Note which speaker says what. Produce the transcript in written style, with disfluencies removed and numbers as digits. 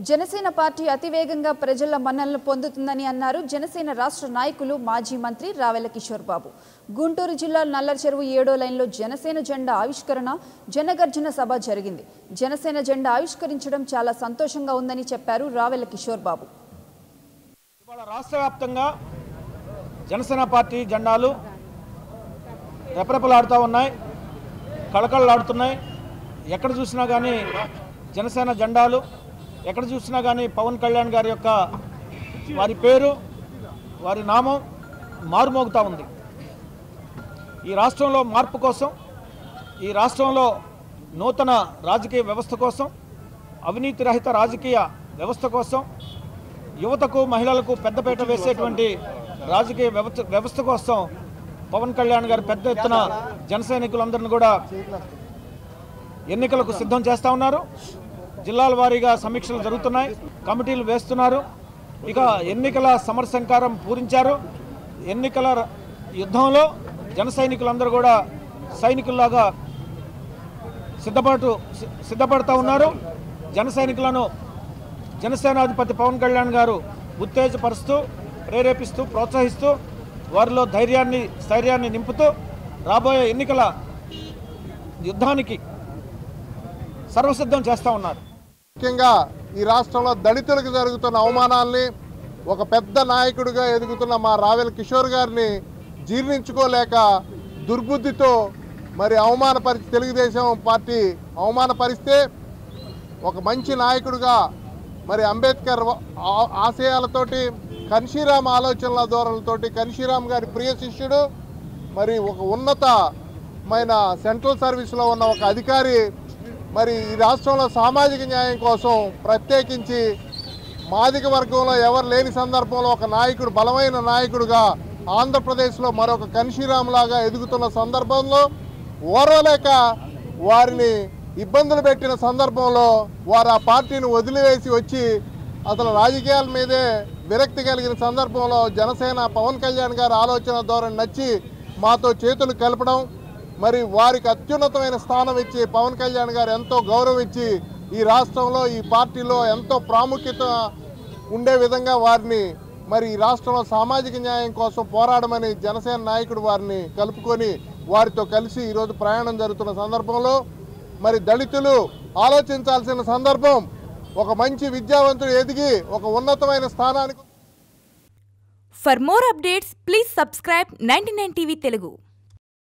Speaker 1: Janasena party అతివేగంగా ప్రజల మన్ననలు పొందుతుందని అన్నారు జనసేన రాష్ట్ర నాయకులు మాజీ మంత్రి రావెల కిషోర్ బాబు. గుంటూరు జిల్లా నల్లచెరువు 7వ లైన్లో జనసేన జెండా ఆవిష్కరణ జనగర్జన సభ జరిగింది. జనసేన జెండా ఆవిష్కరించడం చాలా సంతోషంగా ఉందని చెప్పారు రావెల కిషోర్ బాబు.
Speaker 2: ఇవాళ రాష్ట్ర వ్యాప్తంగా జనసేన పార్టీ జెండాలు రెపరెపలాడుతూ ఉన్నాయి, కళకళలాడుతున్నాయి. ఎక్కడ చూసినా కానీ జనసేన జెండాలు, ఎక్కడ చూసినా కానీ పవన్ కళ్యాణ్ గారి యొక్క వారి పేరు, వారి నామం మారుమోగుతూ ఉంది. ఈ రాష్ట్రంలో మార్పు కోసం, ఈ రాష్ట్రంలో నూతన రాజకీయ వ్యవస్థ కోసం, అవినీతి రహిత రాజకీయ వ్యవస్థ కోసం, యువతకు మహిళలకు పెద్దపీట వేసేటువంటి రాజకీయ వ్యవస్థ కోసం పవన్ కళ్యాణ్ గారు పెద్ద ఎత్తున జన సైనికులందరినీ కూడా ఎన్నికలకు సిద్ధం చేస్తూ ఉన్నారు. జిల్లాల వారీగా సమీక్షలు జరుగుతున్నాయి, కమిటీలు వేస్తున్నారు. ఇక ఎన్నికల సమరశంకారం పూరించారు. ఎన్నికల యుద్ధంలో జన సైనికులందరూ కూడా సైనికుల్లాగా సిద్ధపడుతూ ఉన్నారు. జన సైనికులను జనసేనాధిపతి పవన్ కళ్యాణ్ గారు ఉత్తేజపరుస్తూ, ప్రేరేపిస్తూ, ప్రోత్సహిస్తూ, వారిలో స్థైర్యాన్ని నింపుతూ రాబోయే ఎన్నికల యుద్ధానికి సర్వసిద్ధం చేస్తూ ఉన్నారు.
Speaker 3: ముఖ్యంగా ఈ రాష్ట్రంలో దళితులకు జరుగుతున్న అవమానాల్ని ఒక పెద్ద నాయకుడిగా ఎదుగుతున్న మా రావెల కిషోర్ గారిని జీర్ణించుకోలేక దుర్బుద్ధితో మరి తెలుగుదేశం పార్టీ అవమానపరిస్తే ఒక మంచి నాయకుడిగా మరి అంబేద్కర్ ఆశయాలతోటి, కన్షీరామ్ ఆలోచనల ధోరణులతోటి, కన్షీరామ్ గారి ప్రియ శిష్యుడు, మరి ఒక ఉన్నతమైన సెంట్రల్ సర్వీస్లో ఉన్న ఒక అధికారి మరి ఈ రాష్ట్రంలో సామాజిక న్యాయం కోసం ప్రత్యేకించి మాదిక వర్గంలో ఎవరు లేని సందర్భంలో ఒక నాయకుడు, బలమైన నాయకుడుగా ఆంధ్రప్రదేశ్లో మరొక కన్షీరామ్ లాగా ఎదుగుతున్న సందర్భంలో ఓర్వలేక వారిని ఇబ్బందులు పెట్టిన సందర్భంలో వారు ఆ పార్టీని వదిలివేసి వచ్చి అసలు రాజకీయాల మీదే విరక్తి కలిగిన సందర్భంలో జనసేన పవన్ కళ్యాణ్ గారి ఆలోచన ధోరణి నచ్చి మాతో చేతులు కలపడం, మరి వారికి అత్యున్నతమైన స్థానం ఇచ్చి పవన్ కళ్యాణ్ గారు ఎంతో గౌరవించి ఈ రాష్ట్రంలో ఈ పార్టీలో ఎంతో ప్రాముఖ్యత ఉండే విధంగా వారిని మరి ఈ రాష్ట్రంలో సామాజిక న్యాయం కోసం పోరాడమని జనసేన నాయకుడు వారిని కలుపుకొని వారితో కలిసి ఈరోజు ప్రయాణం జరుగుతున్న సందర్భంలో మరి దళితులు ఆలోచించాల్సిన సందర్భం. ఒక మంచి విద్యావంతుడు ఎదిగి ఒక ఉన్నతమైన స్థానానికి.
Speaker 4: For more updates, please subscribe 99 TV Telugu.